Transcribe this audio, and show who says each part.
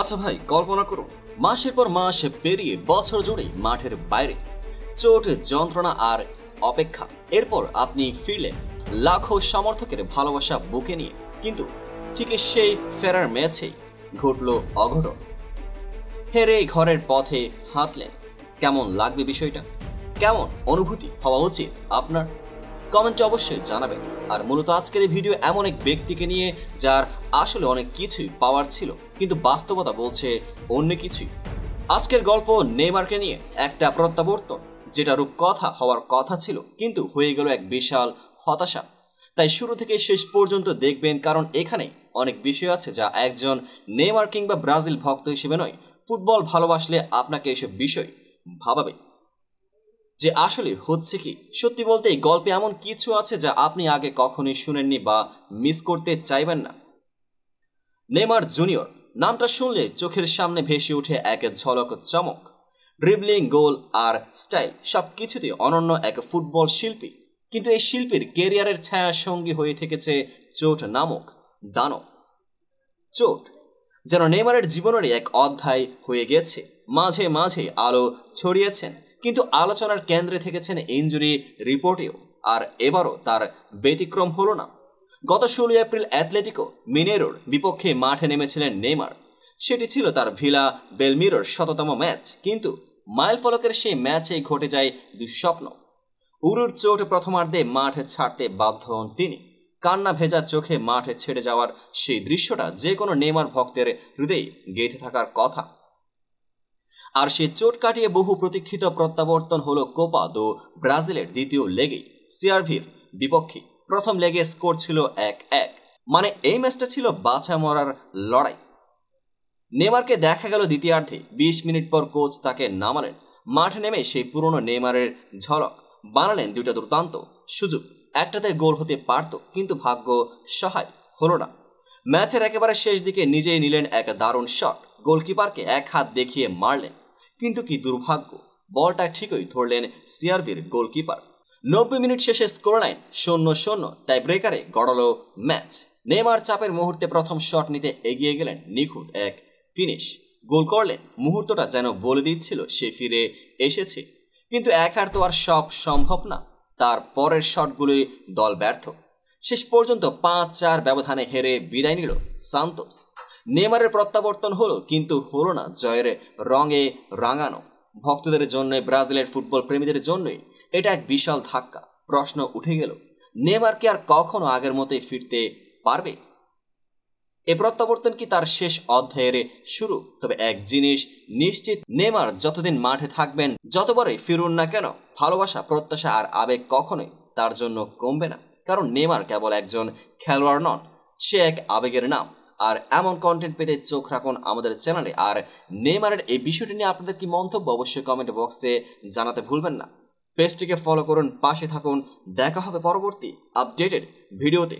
Speaker 1: আচ্ছা ভাই, কল্পনা করুন মাসের পর মাস পেরিয়ে বছর জুড়ে মাঠের বাইরে চোট, যন্ত্রণা আর অপেক্ষা। এরপর আপনি ফিরলেন লাখো সমর্থকের ভালোবাসা বুকে নিয়ে, কিন্তু ঠিক সেই ফেরার ম্যাচেই ঘটল অঘটন। হেরে ঘরের পথে হাঁটলেন। কেমন লাগবে বিষয়টা? কেমন অনুভূতি হওয়া উচিত আপনার? কমেন্টে অবশ্যই জানাবেন। আর মূলত আজকের এই ভিডিও এমন এক ব্যক্তিকে নিয়ে যার আসলে অনেক কিছুই পাওয়ার ছিল, কিন্তু বাস্তবতা বলছে অন্য কিছুই। আজকের গল্প নেইমারকে নিয়ে, একটা প্রত্যাবর্তন যেটা রূপকথা হওয়ার কথা ছিল কিন্তু হয়ে গেল এক বিশাল হতাশা। তাই শুরু থেকে শেষ পর্যন্ত দেখবেন, কারণ এখানে অনেক বিষয় আছে যা একজন নেইমার কিংবা ব্রাজিল ভক্ত হিসেবে নয়, ফুটবল ভালোবাসলে আপনাকে এসব বিষয় ভাবাবে যে আসলে হচ্ছে কি। সত্যি বলতে এই গল্পে এমন কিছু আছে যা আপনি আগে কখনোই শুনেননি বা মিস করতে চাইবেন না। নেইমার জুনিয়র নামটা শুনলে চোখের সামনে ভেসে ওঠে এক ঝলক চমক। ড্রিবলিং, গোল আর স্টাইল সবকিছুতে অনন্য এক ফুটবল শিল্পী। কিন্তু এই শিল্পীর কেরিয়ারের ছায়া সঙ্গী হয়ে থেকেছে চোট নামক দানব। চোট যেন নেইমারের জীবনেরই এক অধ্যায় হয়ে গেছে। মাঝে মাঝে আলো ছড়িয়েছেন, কিন্তু আলোচনার কেন্দ্রে থেকেছেন ইনজুরি রিপোর্টেও। আর এবারও তার ব্যতিক্রম হলো না। গত 16 এপ্রিল অ্যাথলেটিকো মিনেরোর বিপক্ষে মাঠে নেমেছিলেন নেইমার। সেটি ছিল তার ভিলা বেলমিরোর 100তম ম্যাচ, কিন্তু মাইল ফলকের সেই ম্যাচেই ঘটে যায় দুঃস্বপ্ন। উরুর চোট প্রথমার্ধে মাঠে ছাড়তে বাধ্য হন তিনি। কান্না ভেজা চোখে মাঠে ছেড়ে যাওয়ার সেই দৃশ্যটা যে কোনো নেইমার ভক্তের হৃদয়ে গেঁথে থাকার কথা। আর সে চোট কাটিয়ে বহু প্রতীক্ষিত প্রত্যাবর্তন হলো কোপা দো ব্রাজিলের দ্বিতীয় লেগেই সিআরভির বিপক্ষে। প্রথম লেগে স্কোর ছিল 1-1, মানে এই ম্যাচটা ছিল বাঁচা মরার লড়াই। নেইমারকে দেখা গেল দ্বিতীয়ার্ধে 20 মিনিট পর কোচ তাকে নামালেন। মাঠে নেমে সেই পুরনো নেইমারের ঝলক বানালেন দুইটা দুর্দান্ত সুযোগ। একটাতে গোল হতে পারত, কিন্তু ভাগ্য সহায় হলো না। ম্যাচের একেবারে শেষ দিকে নিজেই নিলেন এক দারুণ শট, গোলকিপারকে এক হাত দেখিয়ে মারলেন। কিন্তু কি দুর্ভাগ্য, বলটা ঠিকই ধরলেন সিআরভির গোলকিপার। 90 মিনিট শেষে স্কোরলাইন 0-0, টাই ব্রেকারে গড়ালো ম্যাচ। নেইমার চাপের মুহূর্তে প্রথম শট নিতে এগিয়ে গেলেন, নিখুঁত এক ফিনিশ গোল করলেন। মুহূর্তটা যেন বলে দিচ্ছিল সে ফিরে এসেছে। কিন্তু একার তো আর সব সম্ভব না। তার পরের শটগুলোই দল ব্যর্থ। শেষ পর্যন্ত 5-4 ব্যবধানে হেরে বিদায় নিল সান্তোস। নেইমারের প্রত্যাবর্তন হলো, কিন্তু হলো না জয়ের রঙে রাঙানো। ভক্তদের জন্য, ব্রাজিলের ফুটবল প্রেমীদের জন্যই এটা এক বিশাল ধাক্কা। প্রশ্ন উঠে গেল, নেইমার কি আর কখনো আগের মতোই ফিরতে পারবে? এ প্রত্যাবর্তন কি তার শেষ অধ্যায়ের শুরু? তবে এক জিনিস নিশ্চিত, নেইমার যতদিন মাঠে থাকবেন, যতবারই ফিরুন না কেন, ভালোবাসা, প্রত্যাশা আর আবেগ কখনোই তার জন্য কমবে না। কারণ নেইমার কেবল একজন খেলোয়াড় নন, সে এক আবেগের নাম। আর এমন কন্টেন্ট পেতে চোখ রাখুন আমাদের চ্যানেলে। আর নেইমারের এই বিষয়টি নিয়ে আপনাদের কি মন্তব্য অবশ্যই কমেন্ট বক্সে জানাতে ভুলবেন না। পেজটিকে ফলো করুন, পাশে থাকুন। দেখা হবে পরবর্তী আপডেটেড ভিডিওতে।